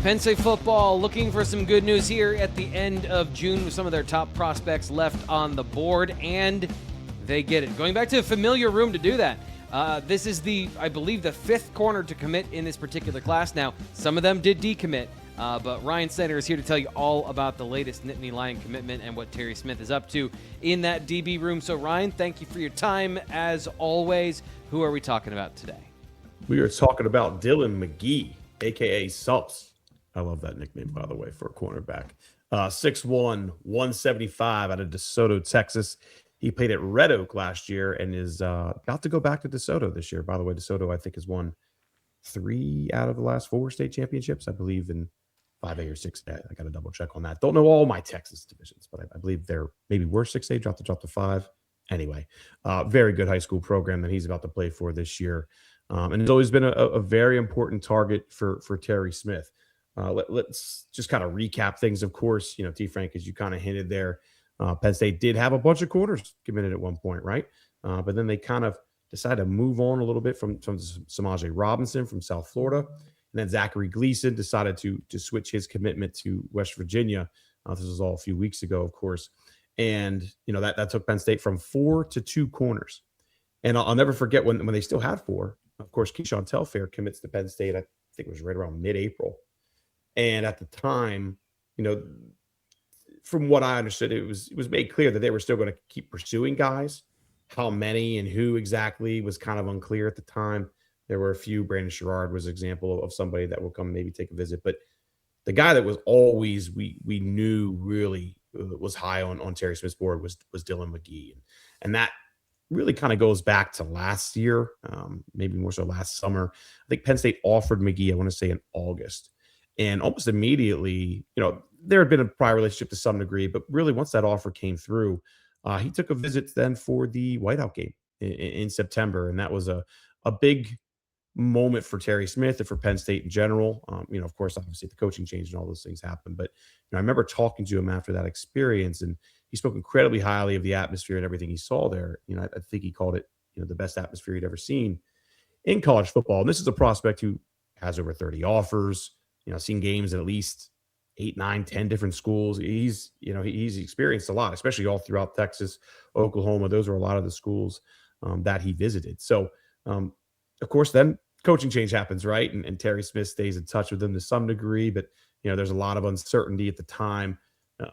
Penn State football looking for some good news here at the end of June with some of their top prospects left on the board, and they get it. Going back to a familiar room to do that. This is I believe, the fifth corner to commit in this particular class. Now, some of them did decommit, but Ryan Snyder is here to tell you all about the latest Nittany Lion commitment and what Terry Smith is up to in that DB room. So, Ryan, thank you for your time as always. Who are we talking about today? We are talking about Dhillon McGee, a.k.a. Subs. I love that nickname, by the way, for a cornerback. 6'1", 175 out of De Soto, Texas. He played at Red Oak last year and is about to go back to De Soto this year. By the way, De Soto, I think, has won 3 out of the last 4 state championships, I believe, in 5A or 6A. I got to double check on that. Don't know all my Texas divisions, but I believe they're maybe were 6A, dropped to 5. Anyway, very good high school program that he's about to play for this year. And it's always been a very important target for Terry Smith. Let's just kind of recap things. Of course, T. Frank, as you kind of hinted there, Penn State did have a bunch of corners committed at one point, right? But then they kind of decided to move on a little bit from Samaje Robinson from South Florida. And then Zachary Gleason decided to switch his commitment to West Virginia. This was all a few weeks ago, of course. And, that took Penn State from 4 to 2 corners. And I'll never forget when they still had 4. Of course, Keyshawn Telfair commits to Penn State. I think it was right around mid-April. And at the time, from what I understood, it was made clear that they were still going to keep pursuing guys. How many and who exactly was kind of unclear at the time. There were a few. Brandon Sherrard was an example of somebody that will come maybe take a visit. But the guy that was always we knew really was high on Terry Smith's board was Dhillon McGee. And that really kind of goes back to last year, maybe more so last summer. I think Penn State offered McGee, I want to say in August. And almost immediately, there had been a prior relationship to some degree, but really once that offer came through, he took a visit then for the Whiteout game in September. And that was a big moment for Terry Smith and for Penn State in general. Of course, obviously the coaching change and all those things happened. But I remember talking to him after that experience, and he spoke incredibly highly of the atmosphere and everything he saw there. I think he called it, the best atmosphere he'd ever seen in college football. And this is a prospect who has over 30 offers, seen games at least 8, 9, 10 different schools. He's experienced a lot, especially all throughout Texas, Oklahoma. Those are a lot of the schools that he visited. So, of course, then coaching change happens, right? And Terry Smith stays in touch with them to some degree, but, there's a lot of uncertainty at the time.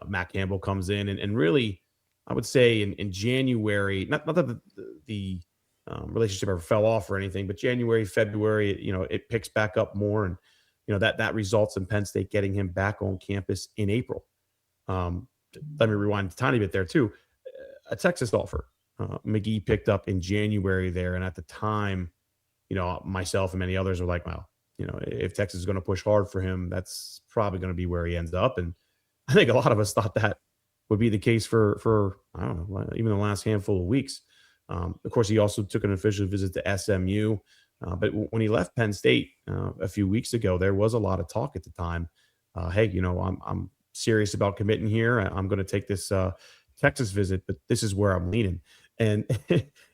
Matt Campbell comes in and really, I would say in January, not that the relationship ever fell off or anything, but January, February, it picks back up more. And, that results in Penn State getting him back on campus in April. Let me rewind a tiny bit there too. A Texas offer McGee picked up in January there. And at the time, myself and many others were like, well, if Texas is going to push hard for him, that's probably going to be where he ends up. And I think a lot of us thought that would be the case for I don't know, even the last handful of weeks. Of course, he also took an official visit to SMU. But when he left Penn State a few weeks ago, there was a lot of talk at the time. Hey, I'm serious about committing here. I'm going to take this Texas visit, but this is where I'm leaning. And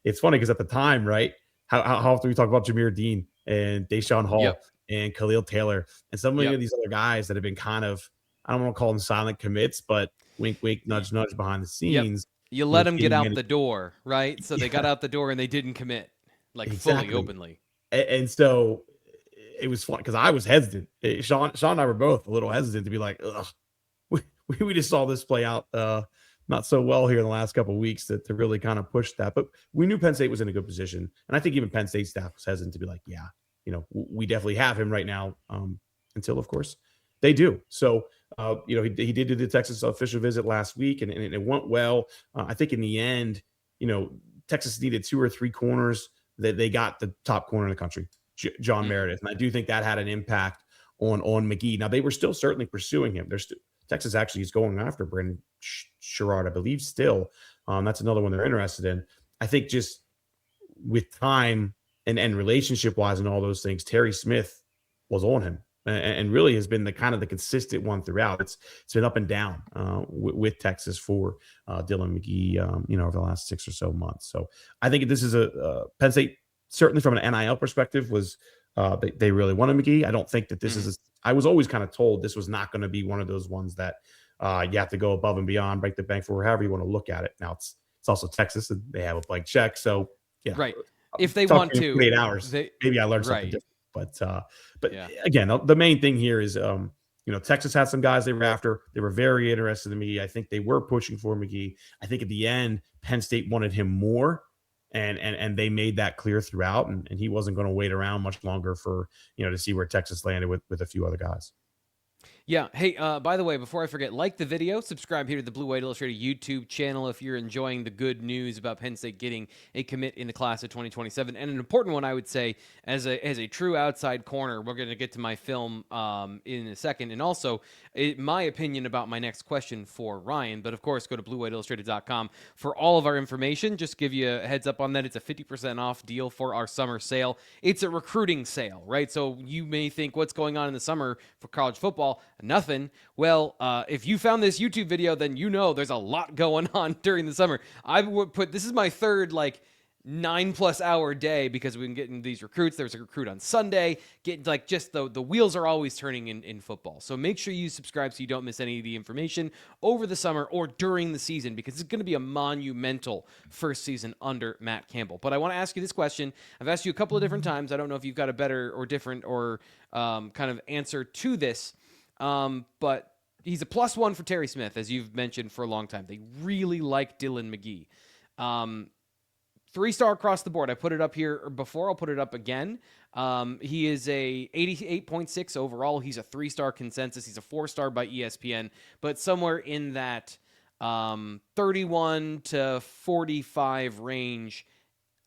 it's funny because at the time, right, how often we talk about Jameer Dean and Deshaun Hall and Khalil Taylor and some of these other guys that have been kind of, I don't want to call them silent commits, but wink, wink, nudge, nudge behind the scenes. You let them get out the door, right? So they got out the door and they didn't commit fully, openly. And so it was fun because I was hesitant. Sean and I were both a little hesitant to be like, ugh, we just saw this play out not so well here in the last couple of weeks to really kind of push that. But we knew Penn State was in a good position. And I think even Penn State staff was hesitant to be like, yeah, we definitely have him right now until, of course, they do. So, he did do the Texas official visit last week and it went well. I think in the end, Texas needed 2 or 3 corners. That they got the top corner in the country, John Meredith. And I do think that had an impact on McGee. Now, they were still certainly pursuing him. Texas actually is going after Brandon Sherrard, I believe, still. That's another one they're interested in. I think just with time and relationship-wise and all those things, Terry Smith was on him and really has been the kind of the consistent one throughout. It's been up and down with Texas for Dhillon McGee, over the last 6 or so months. So I think this is a Penn State, certainly from an NIL perspective, was they really wanted McGee. I don't think that this Mhm. is. I was always kind of told this was not going to be one of those ones that you have to go above and beyond, break the bank for however you want to look at it. Now it's also Texas and they have a blank check, so Right. If they talking want in to, 48 hours, they maybe I learned something right. different. But Yeah. again, the main thing here is Texas had some guys they were after. They were very interested in McGee. I think they were pushing for McGee. I think at the end, Penn State wanted him more, and they made that clear throughout. And he wasn't going to wait around much longer for to see where Texas landed with a few other guys. Yeah. Hey, by the way, before I forget, like the video, subscribe here to the Blue White Illustrated YouTube channel if you're enjoying the good news about Penn State getting a commit in the class of 2027. And an important one, I would say, as a true outside corner, we're going to get to my film in a second. And also, my opinion about my next question for Ryan. But of course, go to BlueWhiteIllustrated.com for all of our information. Just give you a heads up on that. It's a 50% off deal for our summer sale. It's a recruiting sale, right? So you may think, what's going on in the summer for college football? Nothing. Well, if you found this YouTube video, then you know there's a lot going on during the summer. I would put this is my third 9+ hour day because we've been getting these recruits. There's a recruit on Sunday. Getting just the wheels are always turning in football. So make sure you subscribe so you don't miss any of the information over the summer or during the season because it's going to be a monumental first season under Matt Campbell. But I want to ask you this question. I've asked you a couple of different times. I don't know if you've got a better or different or kind of answer to this. But he's a +1 for Terry Smith, as you've mentioned for a long time. They really like Dhillon McGee. 3-star across the board. I put it up here before. I'll put it up again. He is a 88.6 overall. He's a 3-star consensus. He's a 4-star by ESPN, but somewhere in that 31 to 45 range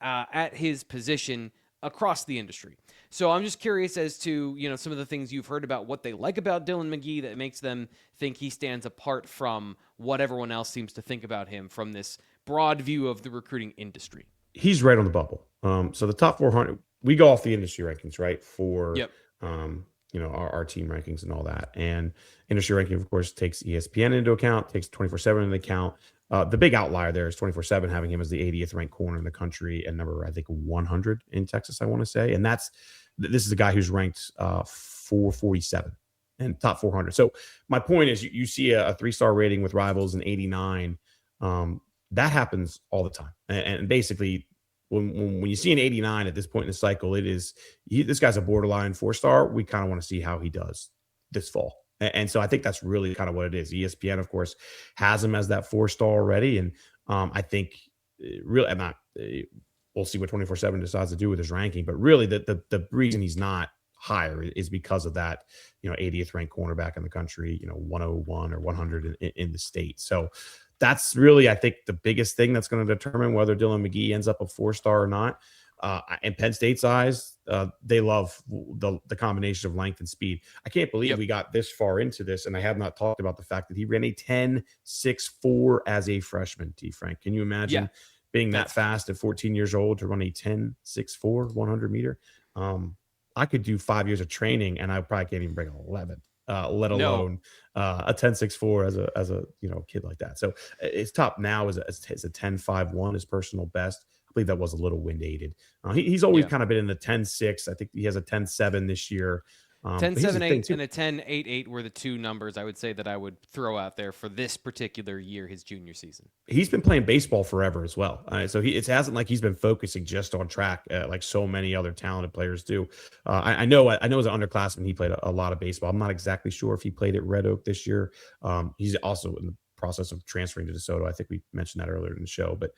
at his position across the industry. So I'm just curious as to, some of the things you've heard about what they like about Dhillon McGee that makes them think he stands apart from what everyone else seems to think about him from this broad view of the recruiting industry. He's right on the bubble. So the top 400, we go off the industry rankings, right? For, Yep. our team rankings and all that. And industry ranking, of course, takes ESPN into account, takes 24/7 into account. The big outlier there is 24/7 having him as the 80th ranked corner in the country and number, I think, 100 in Texas, I want to say. And this is a guy who's ranked 447 and top 400. So my point is you see a 3-star rating with rivals in 89. That happens all the time. And basically, when you see an 89 at this point in the cycle, this guy's a borderline 4-star. We kind of want to see how he does this fall. And so I think that's really kind of what it is. ESPN, of course, has him as that 4-star already. And I think really, we'll see what 24/7 decides to do with his ranking. But really, the reason he's not higher is because of that, 80th ranked cornerback in the country, 101 or 100 in the state. So that's really, I think, the biggest thing that's going to determine whether Dhillon McGee ends up a 4-star or not. In Penn State's eyes, they love the combination of length and speed. I can't believe we got this far into this, and I have not talked about the fact that he ran a 10.64 as a freshman, T. Frank. Can you imagine being that fast at 14 years old to run a 10.64 100 meter? I could do 5 years of training, and I probably can't even bring an 11. Let alone a 10.64 as a kid like that. So his top now is a 10.51, his personal best. I believe that was a little wind aided. He's always kind of been in the 10.6. I think he has a 10.7 this year. 10.78 and a 10.88 were the two numbers I would say that I would throw out there for this particular year, his junior season. He's been playing baseball forever as well. So it hasn't like he's been focusing just on track like so many other talented players do. I know as an underclassman, he played a lot of baseball. I'm not exactly sure if he played at Red Oak this year. He's also in the process of transferring to De Soto. I think we mentioned that earlier in the show, but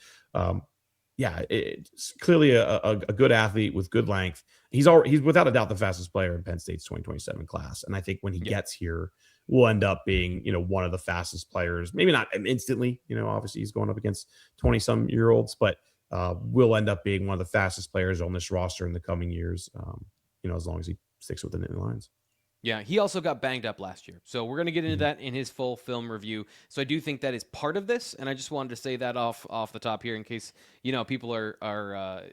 it's clearly a good athlete with good length. He's without a doubt the fastest player in Penn State's 2027 class. And I think when he gets here, will end up being, one of the fastest players, maybe not instantly, obviously he's going up against 20-some-year-olds, but will end up being one of the fastest players on this roster in the coming years, as long as he sticks with the Nittany Lions. Yeah, he also got banged up last year. So we're going to get into that in his full film review. So I do think that is part of this, and I just wanted to say that off the top here in case, people are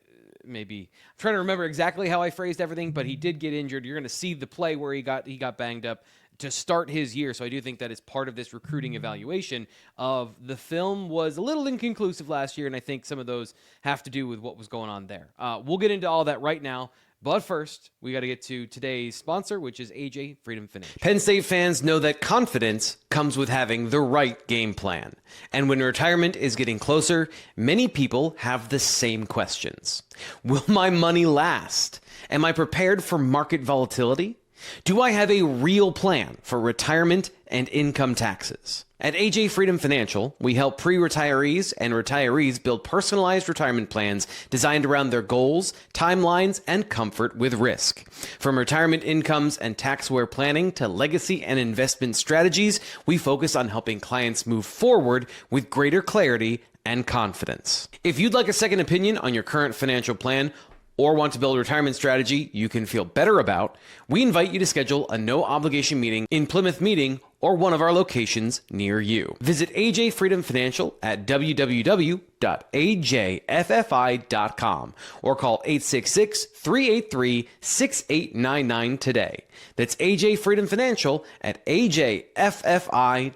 maybe I'm trying to remember exactly how I phrased everything, but he did get injured. You're going to see the play where he got banged up to start his year. So I do think that is part of this recruiting evaluation of the film was a little inconclusive last year, and I think some of those have to do with what was going on there. We'll get into all that right now. But first, we got to get to today's sponsor, which is AJ Freedom Financial. Penn State fans know that confidence comes with having the right game plan. And when retirement is getting closer, many people have the same questions. Will my money last? Am I prepared for market volatility? Do I have a real plan for retirement and income taxes? At AJ Freedom Financial, we help pre-retirees and retirees build personalized retirement plans designed around their goals, timelines, and comfort with risk. From retirement incomes and tax-aware planning to legacy and investment strategies, we focus on helping clients move forward with greater clarity and confidence. If you'd like a second opinion on your current financial plan, or want to build a retirement strategy you can feel better about, we invite you to schedule a no-obligation meeting in Plymouth Meeting or one of our locations near you. Visit AJ Freedom Financial at www.ajffi.com or call 866-383-6899 today. That's AJ Freedom Financial at ajffi.com.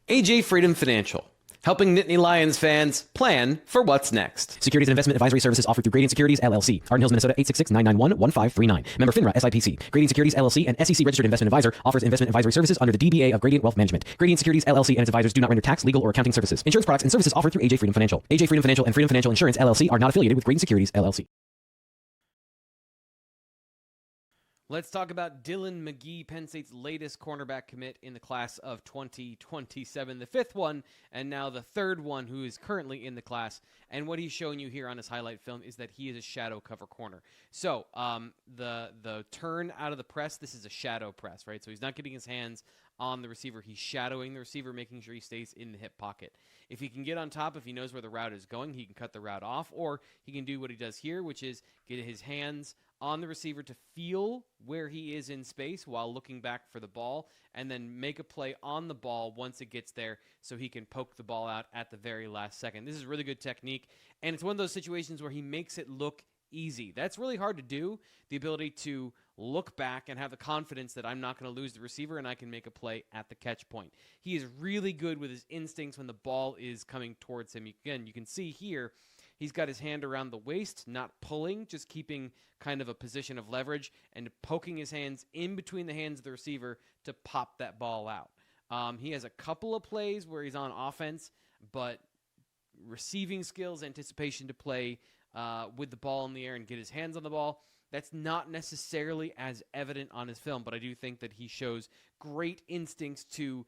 AJ Freedom Financial, helping Nittany Lions fans plan for what's next. Securities and investment advisory services offered through Gradient Securities, LLC. Arden Hills, Minnesota, 866-991-1539. Member FINRA, SIPC. Gradient Securities, LLC, and SEC registered investment advisor, offers investment advisory services under the DBA of Gradient Wealth Management. Gradient Securities, LLC, and its advisors do not render tax, legal, or accounting services. Insurance products and services offered through AJ Freedom Financial. AJ Freedom Financial and Freedom Financial Insurance, LLC are not affiliated with Gradient Securities, LLC. Let's talk about Dhillon McGee, Penn State's latest cornerback commit in the class of 2027, the fifth one, and now the third one who is currently in the class. And what he's showing you here on his highlight film is that he is a shadow cover corner. So the turn out of the press, this is a shadow press, right? So he's not getting his hands on the receiver. He's shadowing the receiver, making sure he stays in the hip pocket. If he can get on top, if he knows where the route is going, he can cut the route off, or he can do what he does here, which is get his hands on the receiver to feel where he is in space while looking back for the ball, and then make a play on the ball once it gets there so he can poke the ball out at the very last second. This is really good technique, and it's one of those situations where he makes it look easy. That's really hard to do, the ability to look back and have the confidence that I'm not going to lose the receiver and I can make a play at the catch point. He is really good with his instincts when the ball is coming towards him. Again, you can see here, he's got his hand around the waist, not pulling, just keeping kind of a position of leverage and poking his hands in between the hands of the receiver to pop that ball out. He has a couple of plays where he's on offense, but receiving skills, anticipation to play with the ball in the air and get his hands on the ball, that's not necessarily as evident on his film, but I do think that he shows great instincts to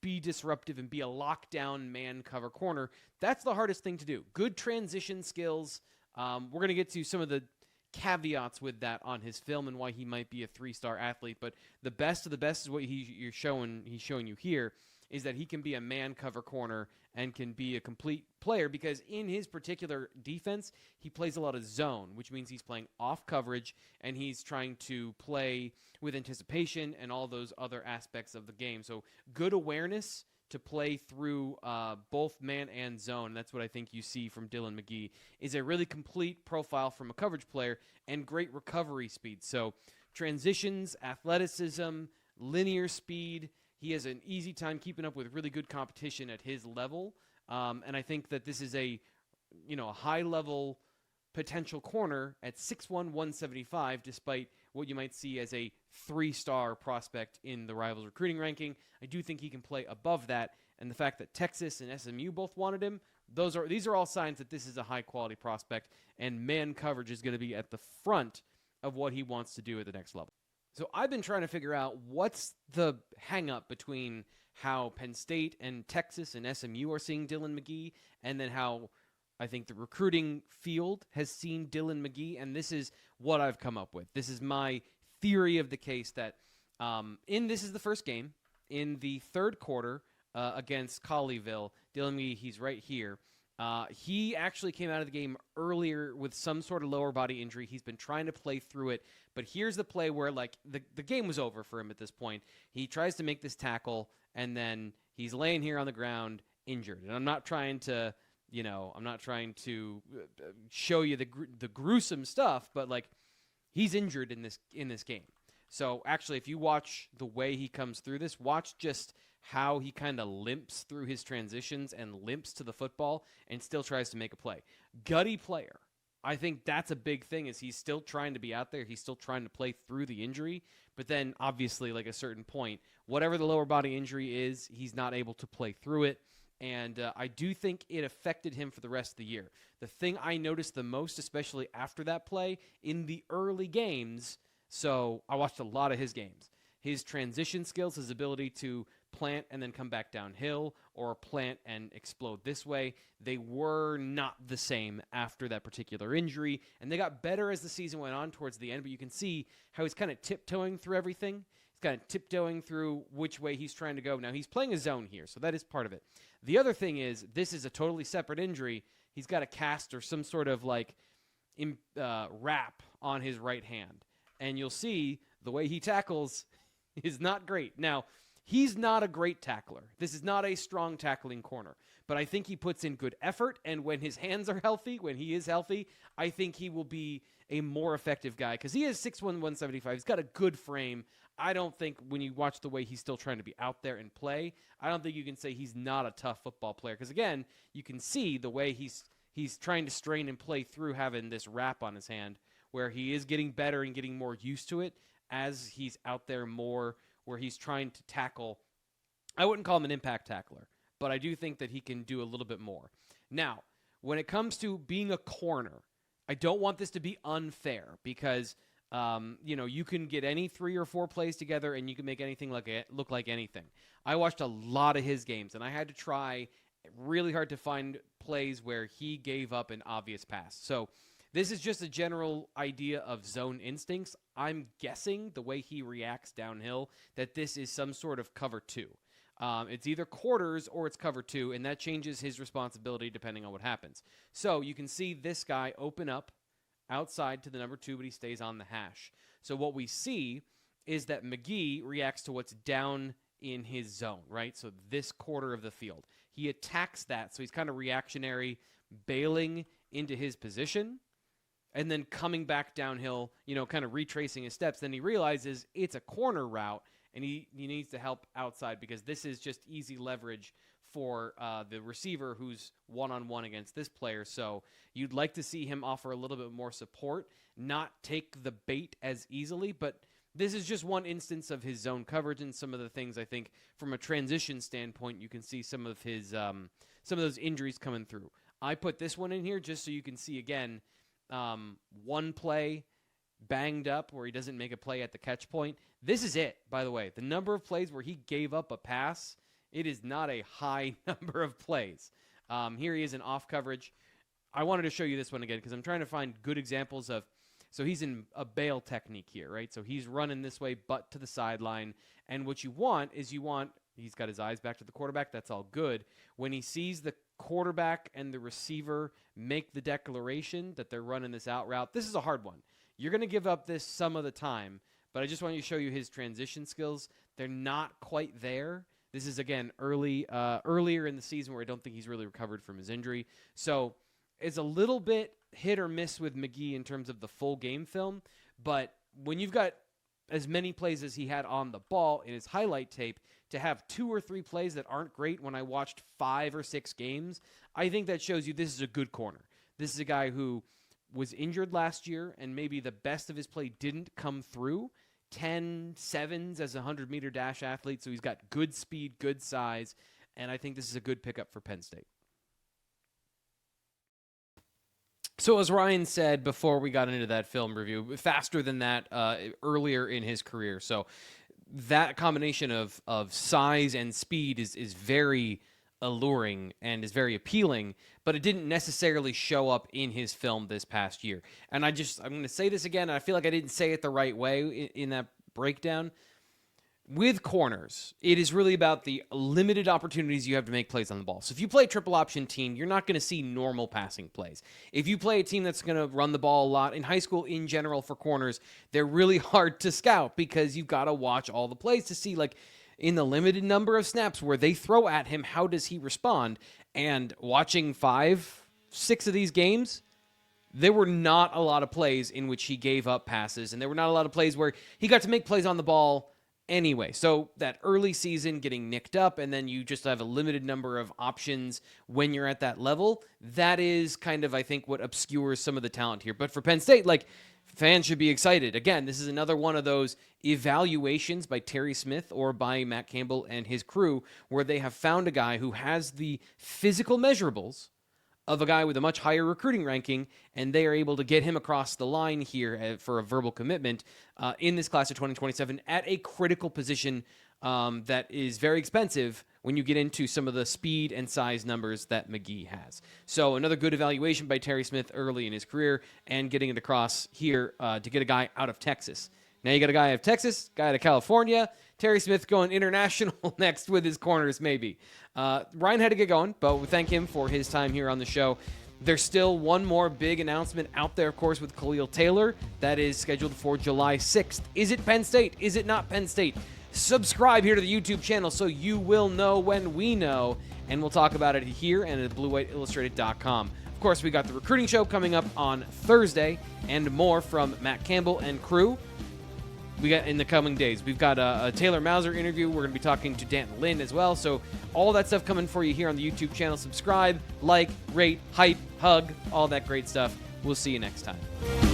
be disruptive and be a lockdown man cover corner. That's the hardest thing to do. Good transition skills. We're going to get to some of the caveats with that on his film and why he might be a three-star athlete, but the best of the best is what he's showing you here, is that he can be a man cover corner and can be a complete player, because in his particular defense, he plays a lot of zone, which means he's playing off coverage and he's trying to play with anticipation and all those other aspects of the game. So good awareness to play through both man and zone. That's what I think you see from Dhillon McGee, is a really complete profile from a coverage player and great recovery speed. So transitions, athleticism, linear speed. He has an easy time keeping up with really good competition at his level. And I think that this is a high-level potential corner at 6'1", 175, despite what you might see as a three-star prospect in the Rivals recruiting ranking. I do think he can play above that, and the fact that Texas and SMU both wanted him, these are all signs that this is a high-quality prospect, and man coverage is going to be at the front of what he wants to do at the next level. So I've been trying to figure out what's the hang-up between how Penn State and Texas and SMU are seeing Dhillon McGee, and then how I think the recruiting field has seen Dhillon McGee, and this is what I've come up with. This is my theory of the case that this is the first game. In the third quarter against Colleyville, Dhillon McGee, he's right here. He actually came out of the game earlier with some sort of lower body injury. He's been trying to play through it, but here's the play where the game was over for him at this point. He tries to make this tackle, and then he's laying here on the ground injured. And I'm not trying to show you the gruesome stuff, but he's injured in this game. So actually, if you watch the way he comes through this, watch just how he kind of limps through his transitions and limps to the football and still tries to make a play. Gutty player. I think that's a big thing is he's still trying to be out there. He's still trying to play through the injury. But then, obviously, like a certain point, whatever the lower body injury is, he's not able to play through it. And I do think it affected him for the rest of the year. The thing I noticed the most, especially after that play, in the early games, so I watched a lot of his games, his transition skills, his ability to plant and then come back downhill or plant and explode this way, they were not the same after that particular injury. And they got better as the season went on towards the end, but you can see how he's kind of tiptoeing through everything. He's kind of tiptoeing through which way he's trying to go. Now, he's playing a zone here, so that is part of it. The other thing is, this is a totally separate injury. He's got a cast or some sort of like wrap on his right hand. And you'll see the way he tackles is not great. Now, he's not a great tackler. This is not a strong tackling corner. But I think he puts in good effort, and when his hands are healthy, when he is healthy, I think he will be a more effective guy because he is 6'1", 175. He's got a good frame. I don't think when you watch the way he's still trying to be out there and play, I don't think you can say he's not a tough football player because, again, you can see the way he's trying to strain and play through having this wrap on his hand where he is getting better and getting more used to it as he's out there more where he's trying to tackle. I wouldn't call him an impact tackler, but I do think that he can do a little bit more. Now, when it comes to being a corner, I don't want this to be unfair because, you can get any 3 or 4 plays together and you can make anything look like anything. I watched a lot of his games, and I had to try really hard to find plays where he gave up an obvious pass. So this is just a general idea of zone instincts. I'm guessing the way he reacts downhill that this is some sort of cover 2. It's either quarters or it's cover 2, and that changes his responsibility depending on what happens. So you can see this guy open up outside to the number 2, but he stays on the hash. So what we see is that McGee reacts to what's down in his zone, right? So this quarter of the field. He attacks that, so he's kind of reactionary, bailing into his position, and then coming back downhill, kind of retracing his steps. Then he realizes it's a corner route, and he needs to help outside because this is just easy leverage for the receiver who's one-on-one against this player. So you'd like to see him offer a little bit more support, not take the bait as easily, but this is just one instance of his zone coverage and some of the things I think from a transition standpoint, you can see some of his some of those injuries coming through. I put this one in here just so you can see again, one play banged up where he doesn't make a play at the catch point. This is it, by the way. The number of plays where he gave up a pass, it is not a high number of plays. Here he is in off coverage. I wanted to show you this one again because I'm trying to find good examples of. So he's in a bail technique here, right? So he's running this way, butt to the sideline. And what you want is he's got his eyes back to the quarterback. That's all good. When he sees the quarterback and the receiver make the declaration that they're running this out route, this is a hard one. You're going to give up this some of the time, but I just want to show you his transition skills. They're not quite there. This is, again, earlier in the season where I don't think he's really recovered from his injury. So it's a little bit hit or miss with McGee in terms of the full game film, but when you've got as many plays as he had on the ball in his highlight tape, to have 2 or 3 plays that aren't great when I watched 5 or 6 games, I think that shows you this is a good corner. This is a guy who was injured last year, and maybe the best of his play didn't come through. 10 sevens as a 100-meter dash athlete, so he's got good speed, good size, and I think this is a good pickup for Penn State. So as Ryan said before we got into that film review, faster than that earlier in his career. So that combination of size and speed is very alluring and is very appealing, but it didn't necessarily show up in his film this past year. And I'm going to say this again, and I feel like I didn't say it the right way in that breakdown. With corners, it is really about the limited opportunities you have to make plays on the ball. So if you play a triple option team, you're not going to see normal passing plays. If you play a team that's going to run the ball a lot, in high school in general for corners, they're really hard to scout because you've got to watch all the plays to see, like, in the limited number of snaps where they throw at him, how does he respond? And watching 5, 6 of these games, there were not a lot of plays in which he gave up passes, and there were not a lot of plays where he got to make plays on the ball anyway. So that early season getting nicked up, and then you just have a limited number of options when you're at that level. That is kind of, I think, what obscures some of the talent here. But for Penn State, like, fans should be excited. Again, this is another one of those evaluations by Terry Smith or by Matt Campbell and his crew where they have found a guy who has the physical measurables of a guy with a much higher recruiting ranking, and they are able to get him across the line here for a verbal commitment in this class of 2027 at a critical position that is very expensive when you get into some of the speed and size numbers that McGee has. So another good evaluation by Terry Smith early in his career and getting it across here to get a guy out of Texas. Now you got a guy out of Texas, guy out of California. Terry Smith going international next with his corners, maybe. Ryan had to get going, but we thank him for his time here on the show. There's still one more big announcement out there, of course, with Khalil Taylor. That is scheduled for July 6th. Is it Penn State? Is it not Penn State? Subscribe here to the YouTube channel so you will know when we know, and we'll talk about it here and at BlueWhiteIllustrated.com. Of course, we got the recruiting show coming up on Thursday and more from Matt Campbell and crew. We got in the coming days. We've got a Taylor Mauser interview. We're going to be talking to Dan Lynn as well. So all that stuff coming for you here on the YouTube channel. Subscribe, like, rate, hype, hug, all that great stuff. We'll see you next time.